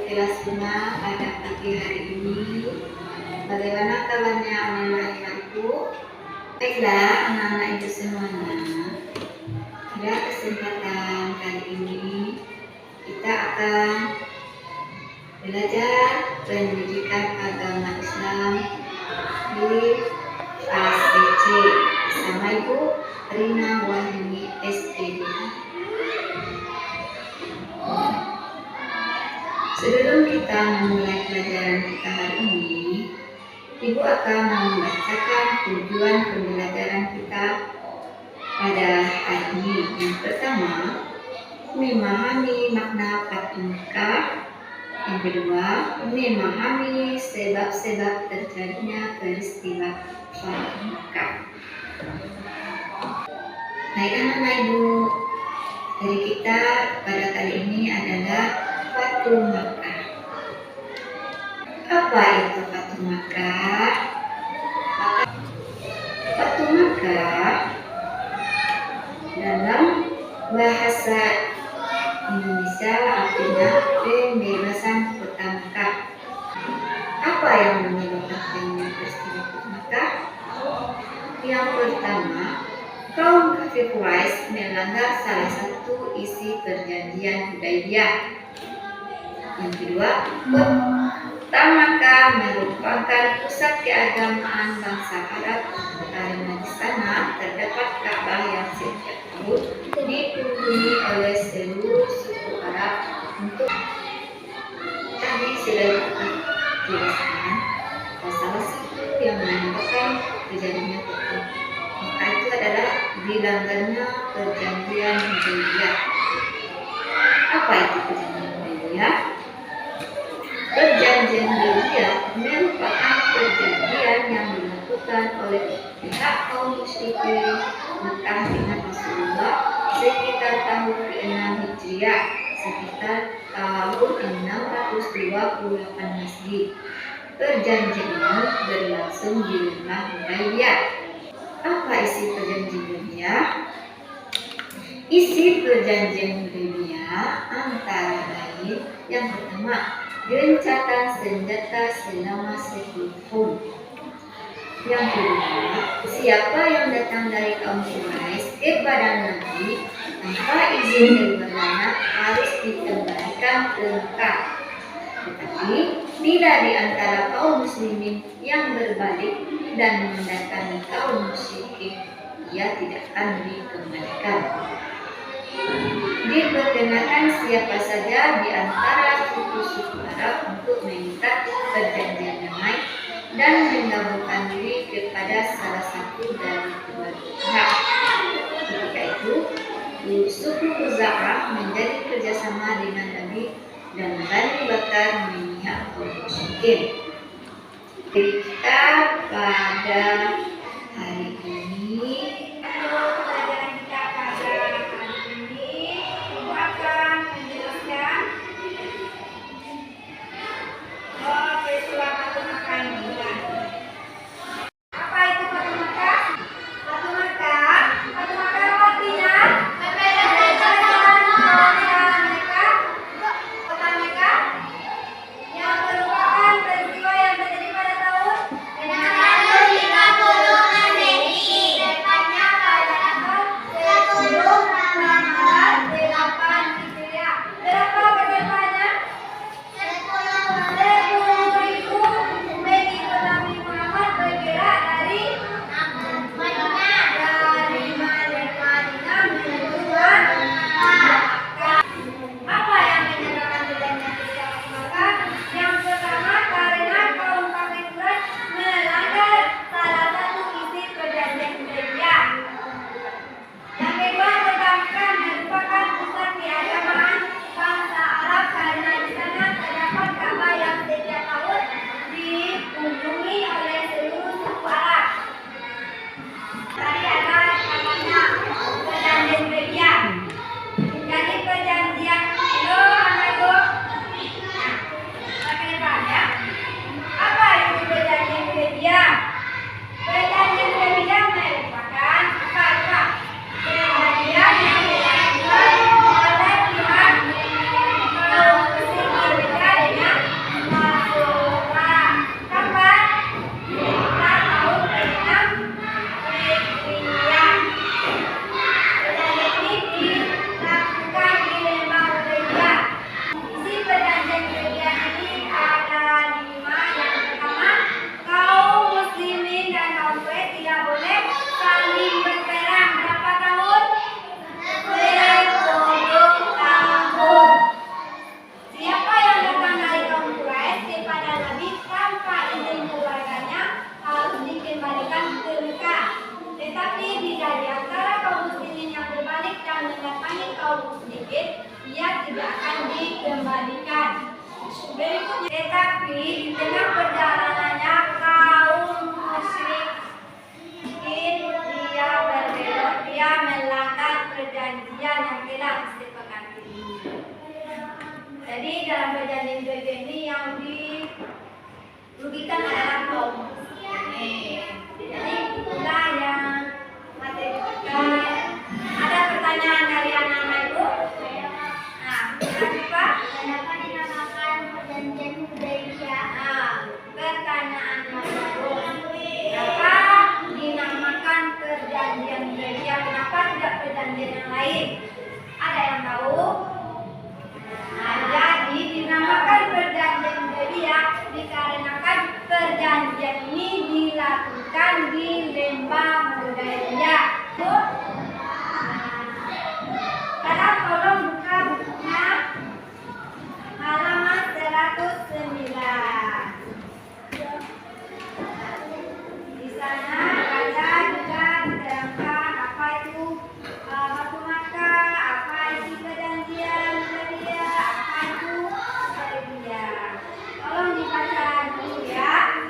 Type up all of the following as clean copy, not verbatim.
kelas 5 pada pagi hari ini. Bagaimana kabarnya anak-anakku? Baiklah anak-anak itu semuanya. Pada kesempatan kali ini kita akan belajar pendidikan agama Islam di ASDC bersama Ibu Rina Wahyuni SPD. Sebelum kita memulai pelajaran kita hari ini, Ibu akan membacakan tujuan pembelajaran kita pada hari ini. Yang pertama, memahami makna Fatu Makkah. Yang kedua, memahami sebab-sebab terjadinya peristiwa Fatu Makkah. Baik anak-anak Ibu, dari kita pada kali ini adalah Fatu Makkah. Apa itu Fatu Makkah? Fatu Makkah dalam bahasa Indonesia artinya pembebasan kota Makkah. Apa yang menyebabkan peristiwa Fatu Makkah? Yang pertama, kaum kafir Quraisy melanggar salah satu isi perjanjian Hudaybiyah. Yang kedua, kota Makkah merupakan pusat keagamaan bangsa Arab karena di sana terdapat Ka'bah yang setiap tahun dikunjungi oleh seluruh suku Arab. Untuk tadi sudah dijelaskan salah satu yang menyebabkan terjadinya Fatu Makkah itu adalah dilanggarnya perjanjian Hudaybiyah. Apa itu perjanjian Hudaybiyah? Perjanjian Hudaybiyah merupakan perjanjian yang dilakukan oleh pihak kaum musyrikin Makkah dengan Rasulullah sekitar tahun ke-6 Hijriah, sekitar tahun 628 Masehi. Perjanjian ini berlangsung di lembah Hudaybiyah. Apa isi perjanjian Hudaybiyah? Isi perjanjian Hudaybiyah antara lain yang pertama, gencatan senjata selama 10 tahun. Yang kedua, siapa yang datang dari kaum Quraisy kepada Nabi tanpa izin dari mana harus dikembalikan ke Mekah. Tetapi bila di antara kaum muslimin yang berbalik dan mendatangi kaum musyrikin, ia tidak akan dikembalikan. Diperkenakan siapa saja di antara suku-suku Arab untuk meminta perjanjian damai dan menggabungkan diri kepada salah satu dari kedua pihak. Ketika itu, suku Khuza'ah menjadi kerjasama dengan Nabi dan Bani Bakar memihak kaum musyrikin. Kita pada hari ini atau sedikit, ia tidak akan dikembalikan. Berikutnya, tetapi di tengah perjalanannya kaum musyrikin dia berbelok, dia melanggar perjanjian yang telah disepakati. Jadi dalam perjanjian ini yang dirugikan adalah kaum muslimin. Jadi itulah yang materi kita. Ada pertanyaan dari anak-anak Ibu? Nah, kenapa? Kenapa dinamakan perjanjian Hudaybiyah? Nah, pertanyaan bagus. Kenapa dinamakan perjanjian Hudaybiyah? Kenapa tidak perjanjian yang lain? Ada yang tahu? Nah, jadi dinamakan perjanjian Hudaybiyah dikarenakan perjanjian ini dilakukan di lembah Hudaybiyah. Sekarang tolong buka bukunya halaman 109. Di sana ada juga diterangkan apa itu batu maka, apa itu perjanjian Hudaybiyah, apa itu Hudaybiyah. Tolong dibaca dulu ya.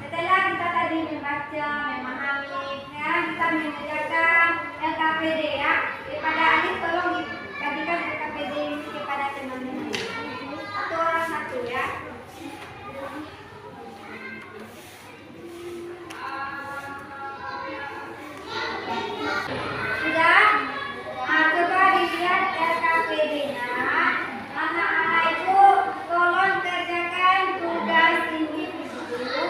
Setelah kita tadi membaca, memahami, ya, kita mengerjakan LKPD ya. Kepada adik tolong digantikan LKPD ini kepada teman-teman. Satu orang satu ya. Sudah? Nah, coba dilihat LKPD-nya. Anak-anak Ibu tolong kerjakan tugas ini dulu.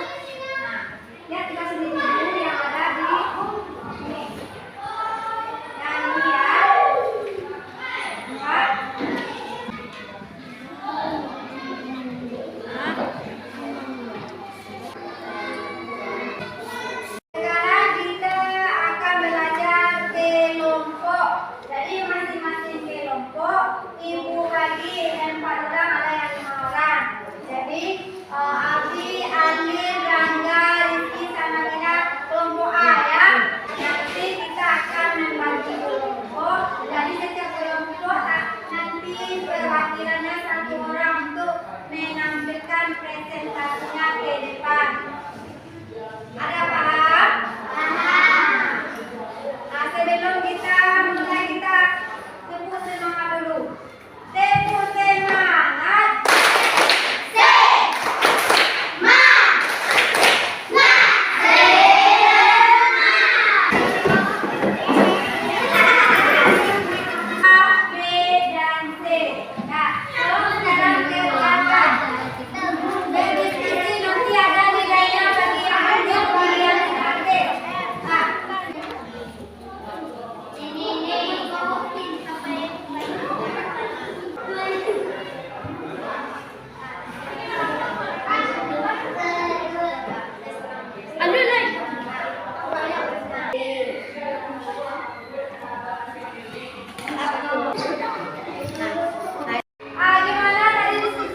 Nah, lihat tugas ini dulu yang ada di ini. Yang ini ya. 4. Sekarang kita akan belajar kelompok. Jadi masing-masing kelompok Ibu bagi 4 orang, ada yang 5 orang. Jadi Abi, Alin, Rangga, Rizky, sama kita kelompok A ya. Nanti kita akan membagi kelompok. Jadi setiap kelompok nanti perwakilannya 1 orang untuk menampilkan presentasinya ke depan. Ada paham? Nah, sebelum kita mulai, kita tepuk semangat dulu. Tepuk semangat. A, B, dan C. Nah, tolong sekarang kerjakan. Berdiskusi nanti ada nilainya bagi yang hadir, bagi yang tidak hadir. Nah, gimana tadi diskusinya?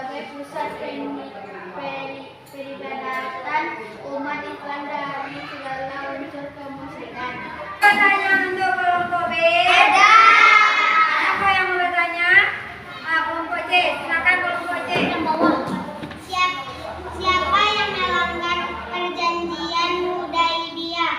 sebagai pusat peribadatan umat Islam dari segala unsur kemusyrikan. Pertanyaan untuk kelompok B. Ada. Apa yang mau bertanya? Kelompok C. Silakan kelompok C. Yang bawah. Siapa yang melanggar perjanjian Hudaibiyah?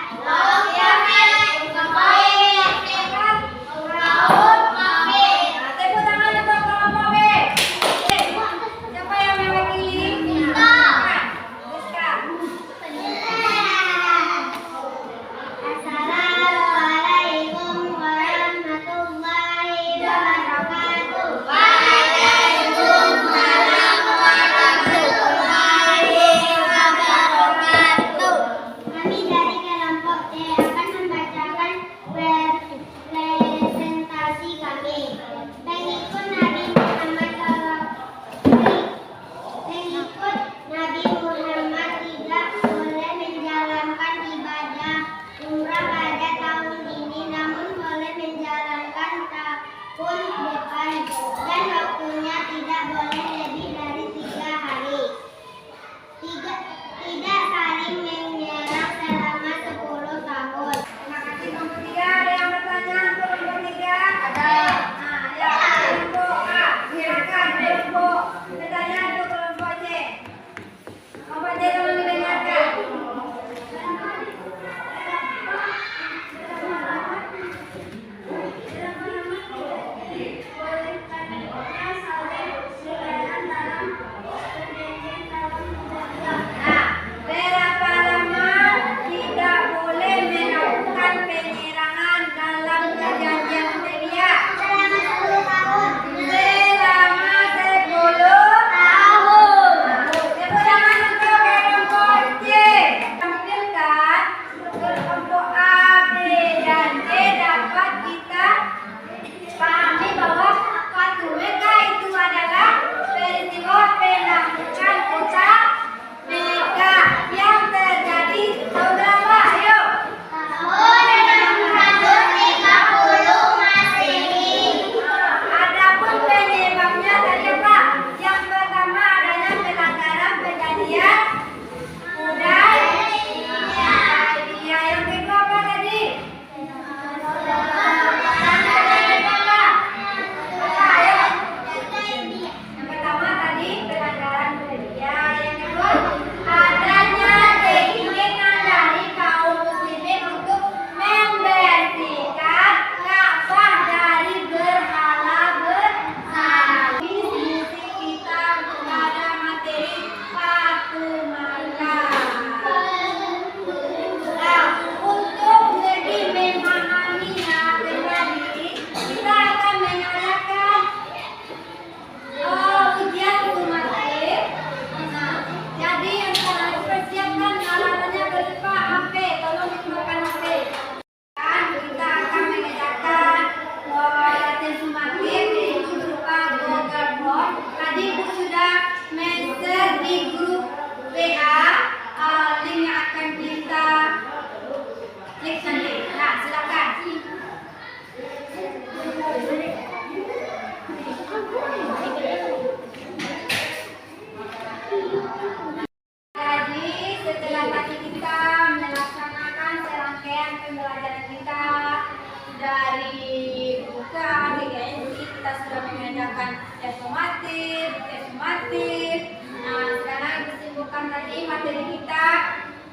Nah, sekarang kesibukan tadi materi kita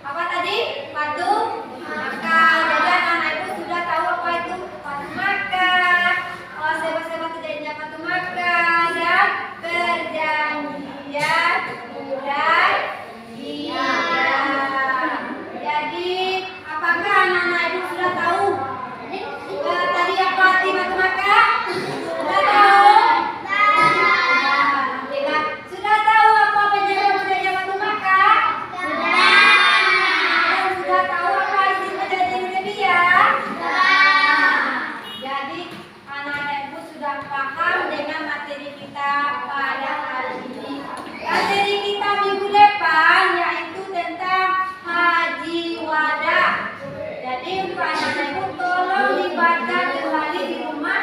apa tadi? Patung maka. Jadi anak ibu sudah tahu apa itu patung maka, sebab-sebab terjadinya patung maka dan perjanjian Hudaibiyah. Jadi apakah anak-anak ibu sudah tahu tadi apa arti patung maka? Sudah tahu? Sudah tahu apa perjanjian patung maka? Dan sudah tahu apa isi perjanjian Hudaibiyah? Jadi anak-anak ibu sudah paham dengan materi kita pada hari ini. Materi kita minggu depan yaitu tentang haji wada. Jadi untuk anak-anak ibu tolong dibaca kembali di rumah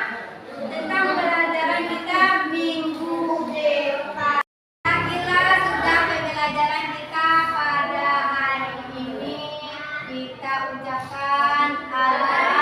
tentang pelajaran kita minggu depan. kita ucapkan Alhamdulillah.